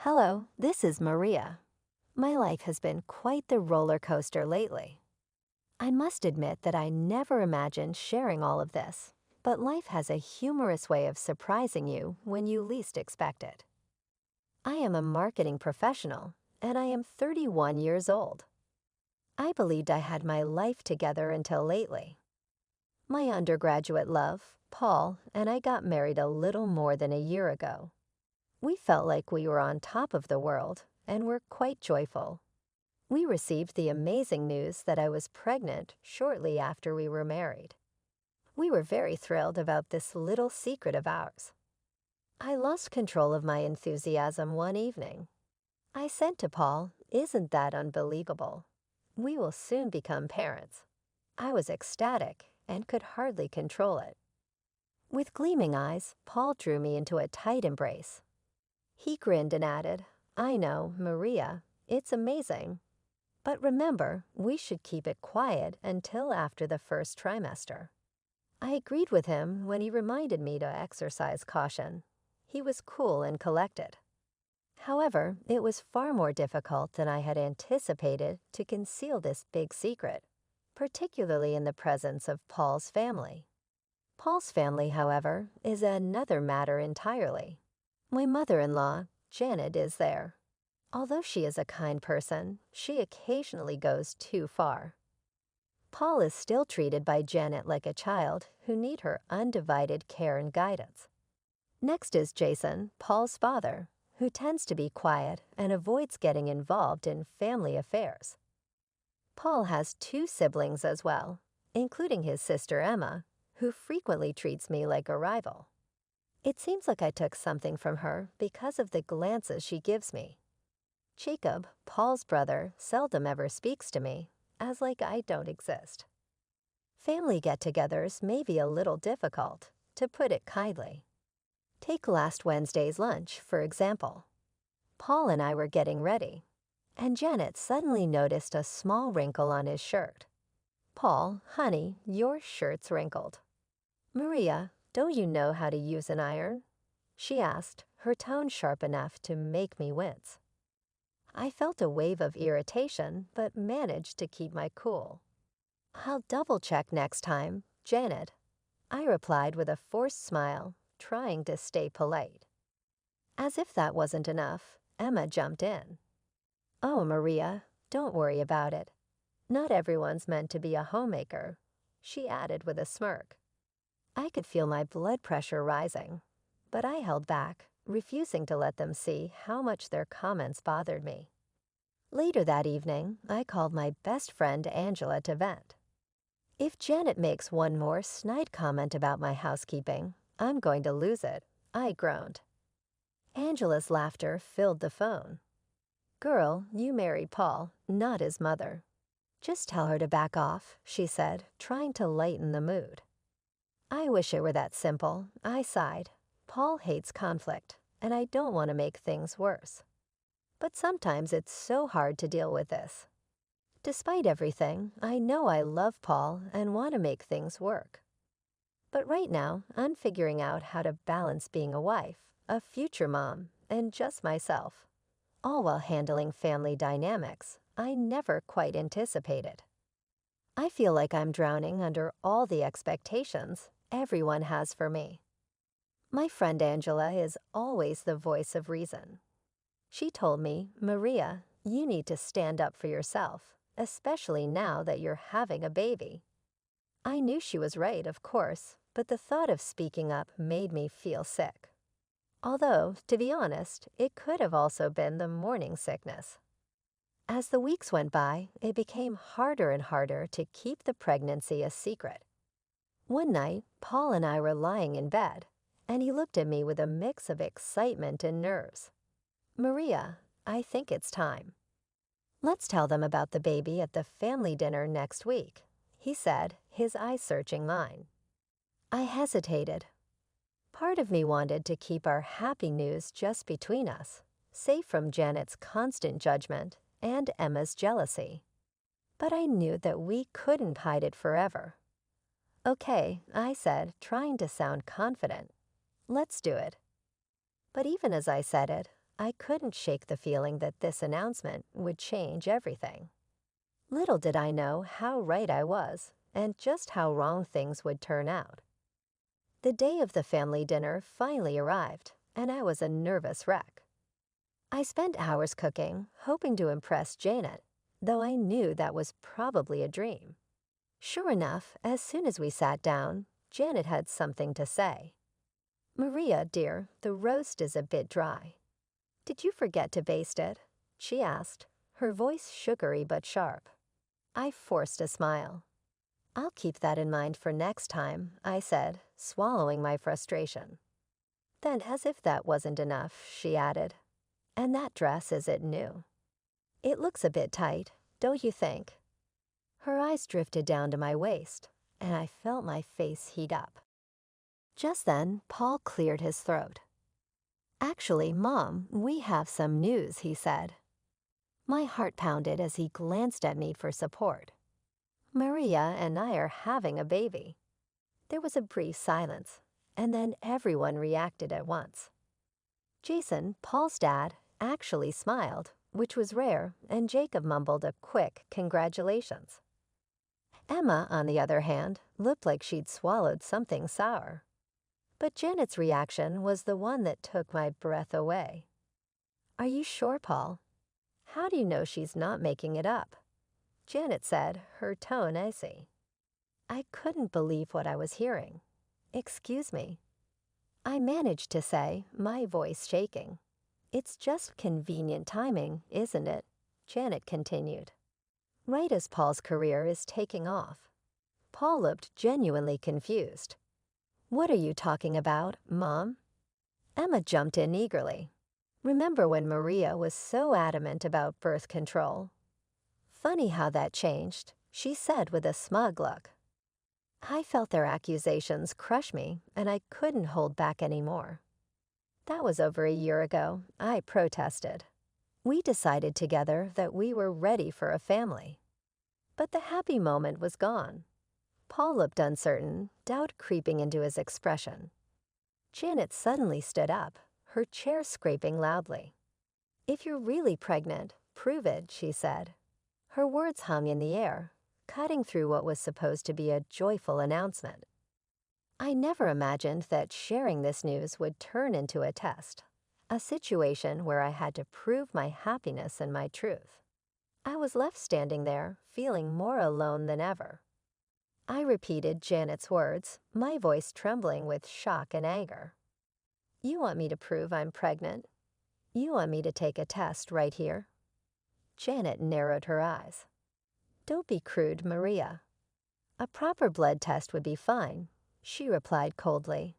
Hello, this is Maria. My life has been quite the roller coaster lately. I must admit that I never imagined sharing all of this, but life has a humorous way of surprising you when you least expect it. I am a marketing professional, and I am 31 years old. I believed I had my life together until lately. My undergraduate love, Paul, and I got married a little more than a year ago. We felt like we were on top of the world and were quite joyful. We received the amazing news that I was pregnant shortly after we were married. We were very thrilled about this little secret of ours. I lost control of my enthusiasm one evening. I said to Paul, "Isn't that unbelievable? We will soon become parents." I was ecstatic and could hardly control it. With gleaming eyes, Paul drew me into a tight embrace. He grinned and added, "I know, Maria, it's amazing. But remember, we should keep it quiet until after the first trimester." I agreed with him when he reminded me to exercise caution. He was cool and collected. However, it was far more difficult than I had anticipated to conceal this big secret, particularly in the presence of Paul's family. Paul's family, however, is another matter entirely. My mother-in-law, Janet, is there. Although she is a kind person, she occasionally goes too far. Paul is still treated by Janet like a child who need her undivided care and guidance. Next is Jason, Paul's father, who tends to be quiet and avoids getting involved in family affairs. Paul has two siblings as well, including his sister Emma, who frequently treats me like a rival. It seems like I took something from her because of the glances she gives me. Jacob, Paul's brother, seldom ever speaks to me, as like I don't exist. Family get-togethers may be a little difficult, to put it kindly. Take last Wednesday's lunch, for example. Paul and I were getting ready, and Janet suddenly noticed a small wrinkle on his shirt. "Paul, honey, your shirt's wrinkled." "Maria, don't you know how to use an iron?" she asked, her tone sharp enough to make me wince. I felt a wave of irritation, but managed to keep my cool. "I'll double-check next time, Janet," I replied with a forced smile, trying to stay polite. As if that wasn't enough, Emma jumped in. "Oh, Maria, don't worry about it. Not everyone's meant to be a homemaker," she added with a smirk. I could feel my blood pressure rising, but I held back, refusing to let them see how much their comments bothered me. Later that evening, I called my best friend Angela to vent. "If Janet makes one more snide comment about my housekeeping, I'm going to lose it," I groaned. Angela's laughter filled the phone. "Girl, you married Paul, not his mother. Just tell her to back off," she said, trying to lighten the mood. I wish it were that simple, I sighed. Paul hates conflict, and I don't want to make things worse. But sometimes it's so hard to deal with this. Despite everything, I know I love Paul and want to make things work. But right now, I'm figuring out how to balance being a wife, a future mom, and just myself, all while handling family dynamics I never quite anticipated. I feel like I'm drowning under all the expectations everyone has for me. My friend Angela is always the voice of reason. She told me, "Maria, you need to stand up for yourself, especially now that you're having a baby." I knew she was right, of course, but the thought of speaking up made me feel sick. Although, to be honest, it could have also been the morning sickness. As the weeks went by, it became harder and harder to keep the pregnancy a secret. One night, Paul and I were lying in bed, and he looked at me with a mix of excitement and nerves. "Maria, I think it's time. Let's tell them about the baby at the family dinner next week," he said, his eyes searching mine. I hesitated. Part of me wanted to keep our happy news just between us, safe from Janet's constant judgment and Emma's jealousy. But I knew that we couldn't hide it forever. "Okay," I said, trying to sound confident. "Let's do it." But even as I said it, I couldn't shake the feeling that this announcement would change everything. Little did I know how right I was and just how wrong things would turn out. The day of the family dinner finally arrived, and I was a nervous wreck. I spent hours cooking, hoping to impress Janet, though I knew that was probably a dream. Sure enough, as soon as we sat down, Janet had something to say. "Maria, dear, the roast is a bit dry. Did you forget to baste it?" she asked, her voice sugary but sharp. I forced a smile. "I'll keep that in mind for next time," I said, swallowing my frustration. Then, as if that wasn't enough, she added, "And that dress, is it new? It looks a bit tight, don't you think?" Her eyes drifted down to my waist, and I felt my face heat up. Just then, Paul cleared his throat. "Actually, Mom, we have some news," he said. My heart pounded as he glanced at me for support. "Maria and I are having a baby." There was a brief silence, and then everyone reacted at once. Jason, Paul's dad, actually smiled, which was rare, and Jacob mumbled a quick congratulations. Emma, on the other hand, looked like she'd swallowed something sour. But Janet's reaction was the one that took my breath away. "Are you sure, Paul? How do you know she's not making it up?" Janet said, her tone icy. I couldn't believe what I was hearing. "Excuse me," I managed to say, my voice shaking. "It's just convenient timing, isn't it?" Janet continued. "Right as Paul's career is taking off." Paul looked genuinely confused. "What are you talking about, Mom?" Emma jumped in eagerly. "Remember when Maria was so adamant about birth control?" "Funny how that changed," she said with a smug look. I felt their accusations crush me, and I couldn't hold back anymore. "That was over a year ago," I protested. "We decided together that we were ready for a family." But the happy moment was gone. Paul looked uncertain, doubt creeping into his expression. Janet suddenly stood up, her chair scraping loudly. "If you're really pregnant, prove it," she said. Her words hung in the air, cutting through what was supposed to be a joyful announcement. I never imagined that sharing this news would turn into a test, a situation where I had to prove my happiness and my truth. I was left standing there, feeling more alone than ever. I repeated Janet's words, my voice trembling with shock and anger. "You want me to prove I'm pregnant? You want me to take a test right here?" Janet narrowed her eyes. "Don't be crude, Maria. A proper blood test would be fine," she replied coldly.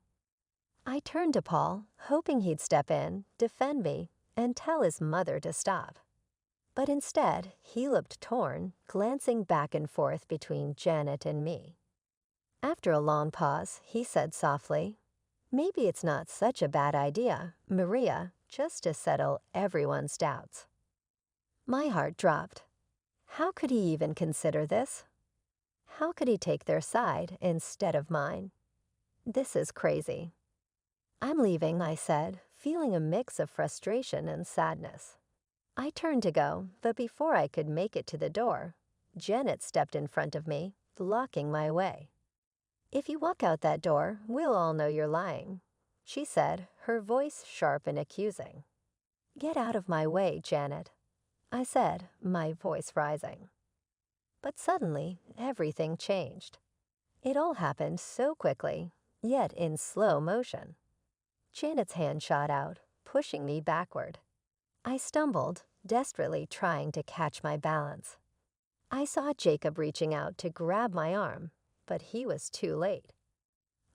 I turned to Paul, hoping he'd step in, defend me, and tell his mother to stop. But instead, he looked torn, glancing back and forth between Janet and me. After a long pause, he said softly, "Maybe it's not such a bad idea, Maria, just to settle everyone's doubts." My heart dropped. How could he even consider this? How could he take their side instead of mine? This is crazy. "I'm leaving," I said, feeling a mix of frustration and sadness. I turned to go, but before I could make it to the door, Janet stepped in front of me, blocking my way. "If you walk out that door, we'll all know you're lying," she said, her voice sharp and accusing. "Get out of my way, Janet," I said, my voice rising. But suddenly, everything changed. It all happened so quickly, yet in slow motion. Janet's hand shot out, pushing me backward. I stumbled, desperately trying to catch my balance. I saw Jacob reaching out to grab my arm, but he was too late.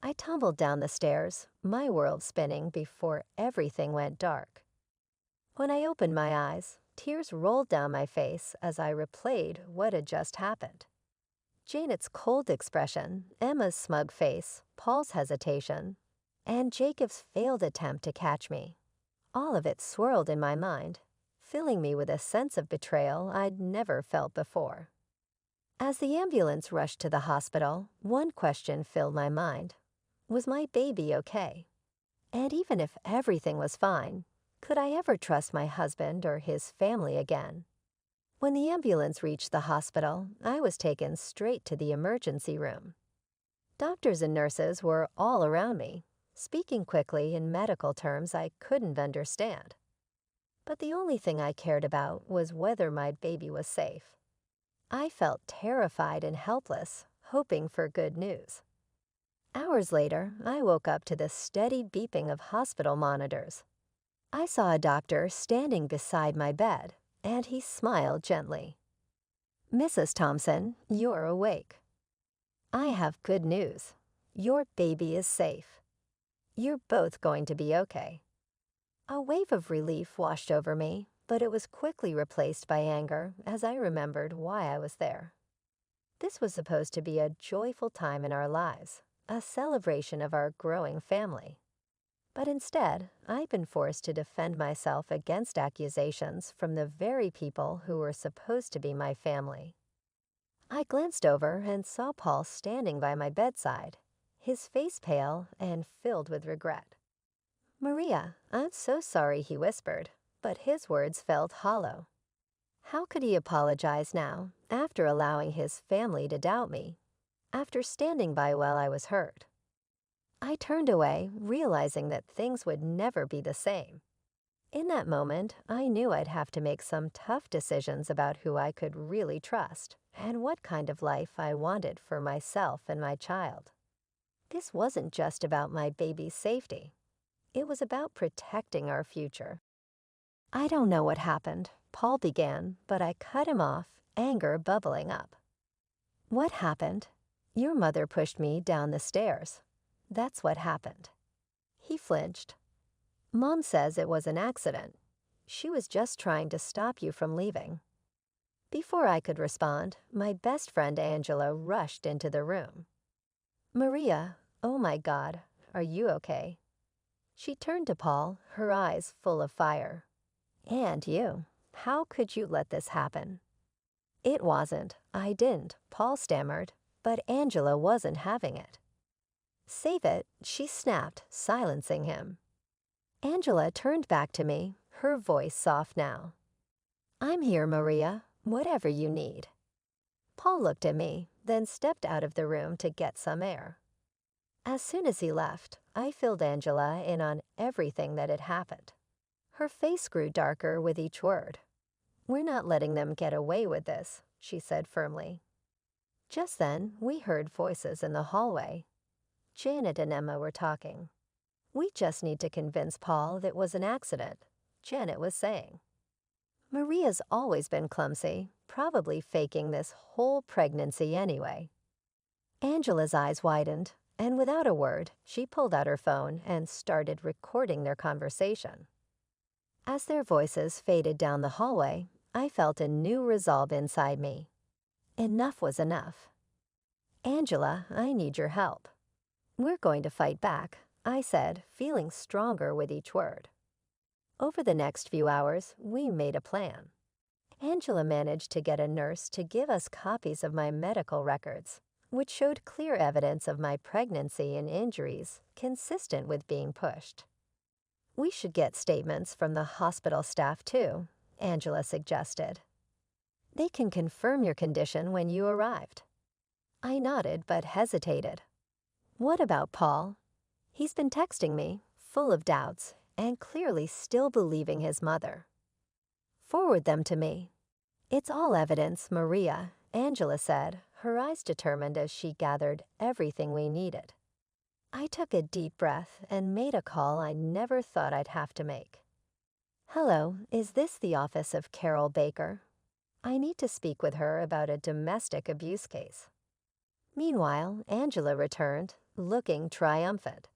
I tumbled down the stairs, my world spinning before everything went dark. When I opened my eyes, tears rolled down my face as I replayed what had just happened. Janet's cold expression, Emma's smug face, Paul's hesitation, and Jacob's failed attempt to catch me. All of it swirled in my mind, filling me with a sense of betrayal I'd never felt before. As the ambulance rushed to the hospital, one question filled my mind. Was my baby okay? And even if everything was fine, Could I ever trust my husband or his family again? When the ambulance reached the hospital, I was taken straight to the emergency room. Doctors and nurses were all around me, speaking quickly in medical terms I couldn't understand. But the only thing I cared about was whether my baby was safe. I felt terrified and helpless, hoping for good news. Hours later, I woke up to the steady beeping of hospital monitors. I saw a doctor standing beside my bed, and he smiled gently. "Mrs. Thompson, you're awake. I have good news. Your baby is safe. You're both going to be okay." A wave of relief washed over me, but it was quickly replaced by anger as I remembered why I was there. This was supposed to be a joyful time in our lives, a celebration of our growing family. But instead, I've been forced to defend myself against accusations from the very people who were supposed to be my family. I glanced over and saw Paul standing by my bedside, his face pale and filled with regret. "Maria, I'm so sorry," he whispered, but his words felt hollow. How could he apologize now, after allowing his family to doubt me, after standing by while I was hurt? I turned away, realizing that things would never be the same. In that moment, I knew I'd have to make some tough decisions about who I could really trust and what kind of life I wanted for myself and my child. This wasn't just about my baby's safety. It was about protecting our future. "I don't know what happened," Paul began, but I cut him off, anger bubbling up. "What happened? Your mother pushed me down the stairs. That's what happened." He flinched. "Mom says it was an accident. She was just trying to stop you from leaving." Before I could respond, my best friend Angela rushed into the room. "Maria, oh my God, are you okay?" She turned to Paul, her eyes full of fire. "And you, how could you let this happen?" "It wasn't. I didn't," Paul stammered, but Angela wasn't having it. "Save it," she snapped, silencing him. Angela turned back to me, her voice soft now. "I'm here, Maria, whatever you need." Paul looked at me, then stepped out of the room to get some air. As soon as he left, I filled Angela in on everything that had happened. Her face grew darker with each word. "We're not letting them get away with this," she said firmly. Just then, we heard voices in the hallway. Janet and Emma were talking. "We just need to convince Paul that it was an accident," Janet was saying. "Maria's always been clumsy, probably faking this whole pregnancy anyway." Angela's eyes widened, and without a word, she pulled out her phone and started recording their conversation. As their voices faded down the hallway, I felt a new resolve inside me. Enough was enough. "Angela, I need your help." "We're going to fight back," I said, feeling stronger with each word. Over the next few hours, we made a plan. Angela managed to get a nurse to give us copies of my medical records, which showed clear evidence of my pregnancy and injuries consistent with being pushed. "We should get statements from the hospital staff too," Angela suggested. "They can confirm your condition when you arrived." I nodded but hesitated. "What about Paul? He's been texting me, full of doubts, and clearly still believing his mother." "Forward them to me." "It's all evidence, Maria," Angela said, her eyes determined as she gathered everything we needed. I took a deep breath and made a call I never thought I'd have to make. "Hello, is this the office of Carol Baker? I need to speak with her about a domestic abuse case." Meanwhile, Angela returned, looking triumphant.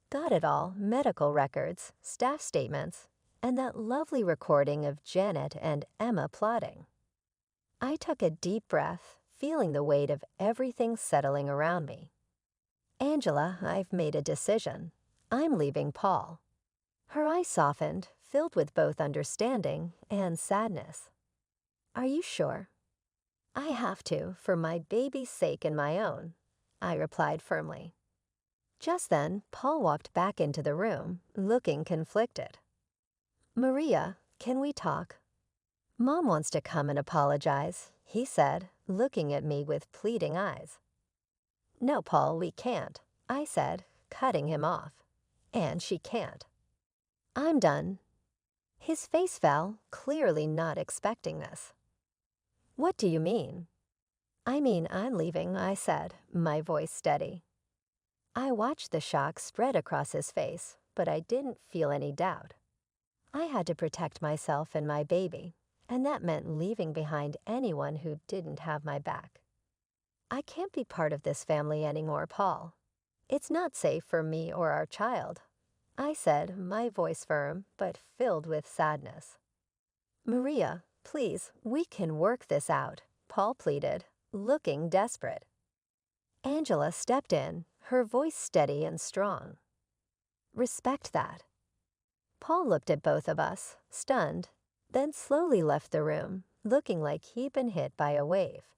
"Got it all, medical records, staff statements, and that lovely recording of Janet and Emma plotting." I took a deep breath, feeling the weight of everything settling around me. "Angela, I've made a decision. I'm leaving Paul." Her eyes softened, filled with both understanding and sadness. "Are you sure?" "I have to, for my baby's sake and my own," I replied firmly. Just then, Paul walked back into the room, looking conflicted. "Maria, can we talk? Mom wants to come and apologize," he said, looking at me with pleading eyes. "No, Paul, we can't," I said, cutting him off. "And she can't. I'm done." His face fell, clearly not expecting this. "What do you mean?" "I mean I'm leaving," I said, my voice steady. I watched the shock spread across his face, but I didn't feel any doubt. I had to protect myself and my baby, and that meant leaving behind anyone who didn't have my back. "I can't be part of this family anymore, Paul. It's not safe for me or our child," I said, my voice firm but filled with sadness. "Maria, please, we can work this out," Paul pleaded, looking desperate. Angela stepped in, her voice steady and strong. "Respect that." Paul looked at both of us, stunned, then slowly left the room, looking like he'd been hit by a wave.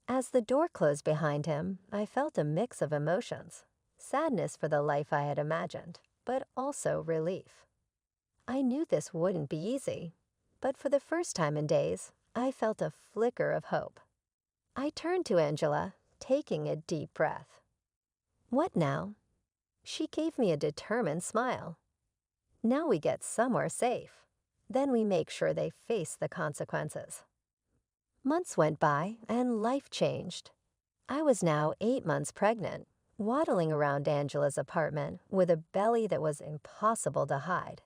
As the door closed behind him, I felt a mix of emotions: sadness for the life I had imagined, but also relief. I knew this wouldn't be easy, but for the first time in days, I felt a flicker of hope. I turned to Angela, taking a deep breath. "What now?" She gave me a determined smile. "Now we get somewhere safe. Then we make sure they face the consequences." Months went by and life changed. I was now 8 months pregnant, waddling around Angela's apartment with a belly that was impossible to hide.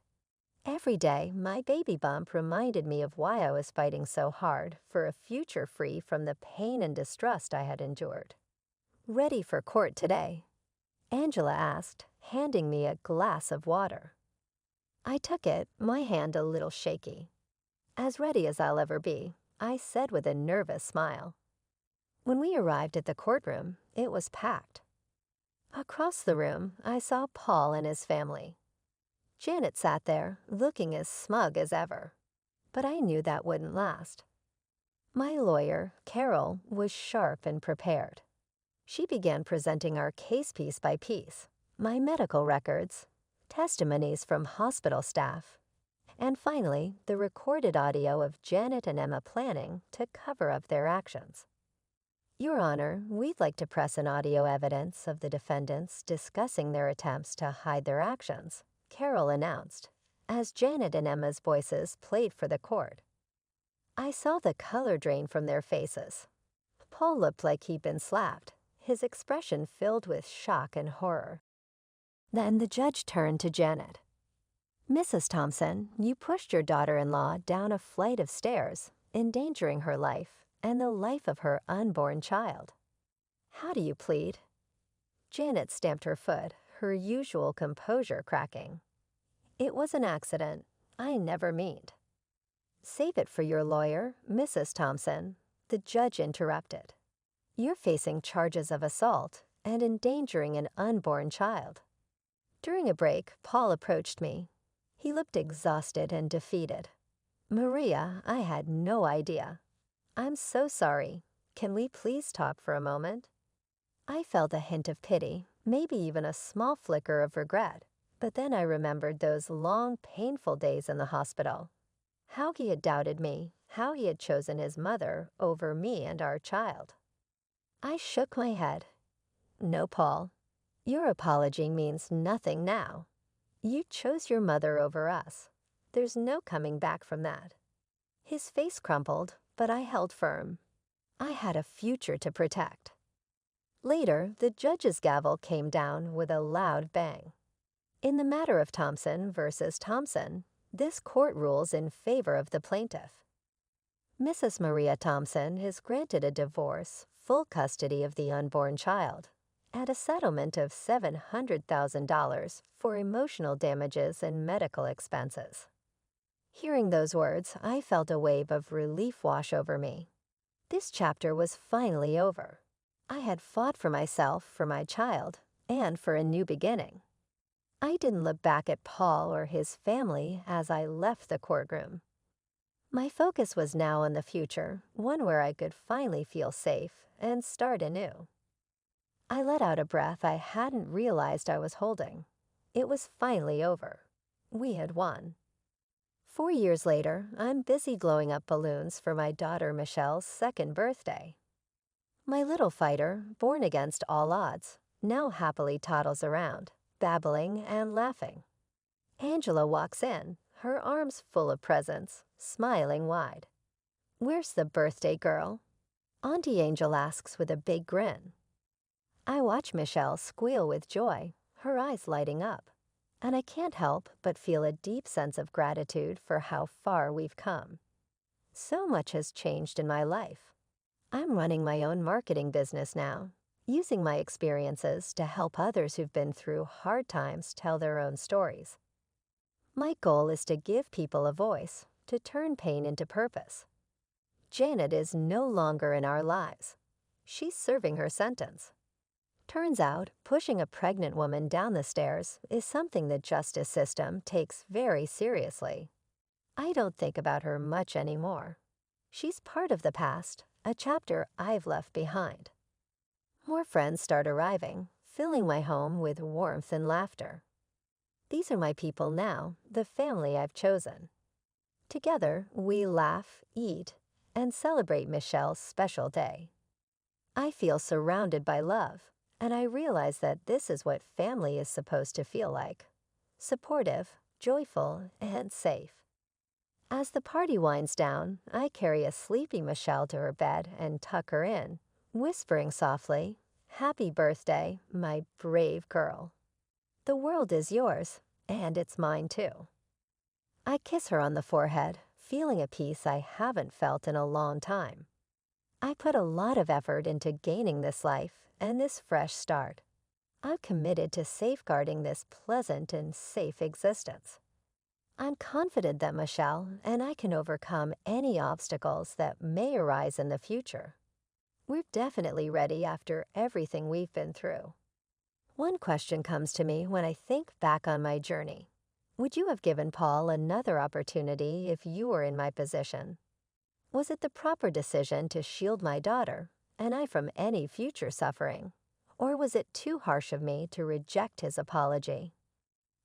Every day, my baby bump reminded me of why I was fighting so hard for a future free from the pain and distrust I had endured. "Ready for court today?" Angela asked, handing me a glass of water. I took it, my hand a little shaky. "As ready as I'll ever be," I said with a nervous smile. When we arrived at the courtroom, it was packed. Across the room, I saw Paul and his family. Janet sat there, looking as smug as ever. But I knew that wouldn't last. My lawyer, Carol, was sharp and prepared. She began presenting our case piece by piece, my medical records, testimonies from hospital staff, and finally, the recorded audio of Janet and Emma planning to cover up their actions. "Your Honor, we'd like to press an audio evidence of the defendants discussing their attempts to hide their actions," Carol announced, as Janet and Emma's voices played for the court. I saw the color drain from their faces. Paul looked like he'd been slapped, his expression filled with shock and horror. Then the judge turned to Janet. "Mrs. Thompson, you pushed your daughter-in-law down a flight of stairs, endangering her life and the life of her unborn child. How do you plead?" Janet stamped her foot, her usual composure cracking. "It was an accident. I never meant." "Save it for your lawyer, Mrs. Thompson," the judge interrupted. "You're facing charges of assault and endangering an unborn child." During a break, Paul approached me. He looked exhausted and defeated. "Maria, I had no idea. I'm so sorry. Can we please talk for a moment?" I felt a hint of pity, maybe even a small flicker of regret, but then I remembered those long, painful days in the hospital. How he had doubted me, how he had chosen his mother over me and our child. I shook my head. "No, Paul. Your apology means nothing now. You chose your mother over us. There's no coming back from that." His face crumpled, but I held firm. I had a future to protect. Later, the judge's gavel came down with a loud bang. In the matter of Thompson versus Thompson, this court rules in favor of the plaintiff. Mrs. Maria Thompson is granted a divorce, full custody of the unborn child, and a settlement of $700,000 for emotional damages and medical expenses. Hearing those words, I felt a wave of relief wash over me. This chapter was finally over. I had fought for myself, for my child, and for a new beginning. I didn't look back at Paul or his family as I left the courtroom. My focus was now on the future, one where I could finally feel safe and start anew. I let out a breath I hadn't realized I was holding. It was finally over. We had won. 4 years later, I'm busy blowing up balloons for my daughter Michelle's second birthday. My little fighter, born against all odds, now happily toddles around, babbling and laughing. Angela walks in, her arms full of presents, smiling wide. "Where's the birthday girl?" Auntie Angel asks with a big grin. I watch Michelle squeal with joy, her eyes lighting up, and I can't help but feel a deep sense of gratitude for how far we've come. So much has changed in my life. I'm running my own marketing business now, using my experiences to help others who've been through hard times tell their own stories. My goal is to give people a voice, to turn pain into purpose. Janet is no longer in our lives. She's serving her sentence. Turns out, pushing a pregnant woman down the stairs is something the justice system takes very seriously. I don't think about her much anymore. She's part of the past, a chapter I've left behind. More friends start arriving, filling my home with warmth and laughter. These are my people now, the family I've chosen. Together, we laugh, eat, and celebrate Michelle's special day. I feel surrounded by love, and I realize that this is what family is supposed to feel like: supportive, joyful, and safe. As the party winds down, I carry a sleepy Michelle to her bed and tuck her in, whispering softly, "Happy birthday, my brave girl. The world is yours, and it's mine too." I kiss her on the forehead, feeling a peace I haven't felt in a long time. I put a lot of effort into gaining this life and this fresh start. I'm committed to safeguarding this pleasant and safe existence. I'm confident that Michelle and I can overcome any obstacles that may arise in the future. We're definitely ready after everything we've been through. One question comes to me when I think back on my journey. Would you have given Paul another opportunity if you were in my position? Was it the proper decision to shield my daughter and I from any future suffering? Or was it too harsh of me to reject his apology?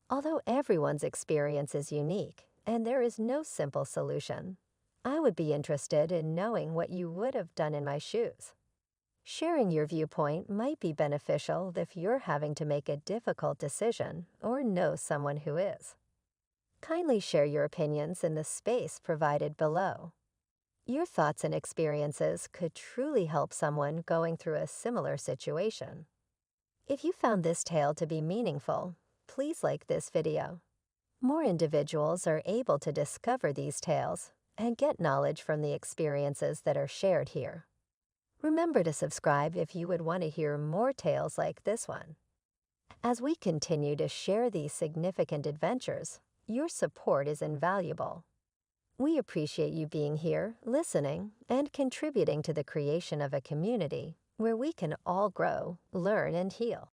Although everyone's experience is unique and there is no simple solution, I would be interested in knowing what you would have done in my shoes. Sharing your viewpoint might be beneficial if you're having to make a difficult decision or know someone who is. Kindly share your opinions in the space provided below. Your thoughts and experiences could truly help someone going through a similar situation. If you found this tale to be meaningful, please like this video. More individuals are able to discover these tales and get knowledge from the experiences that are shared here. Remember to subscribe if you would want to hear more tales like this one. As we continue to share these significant adventures, your support is invaluable. We appreciate you being here, listening, and contributing to the creation of a community where we can all grow, learn, and heal.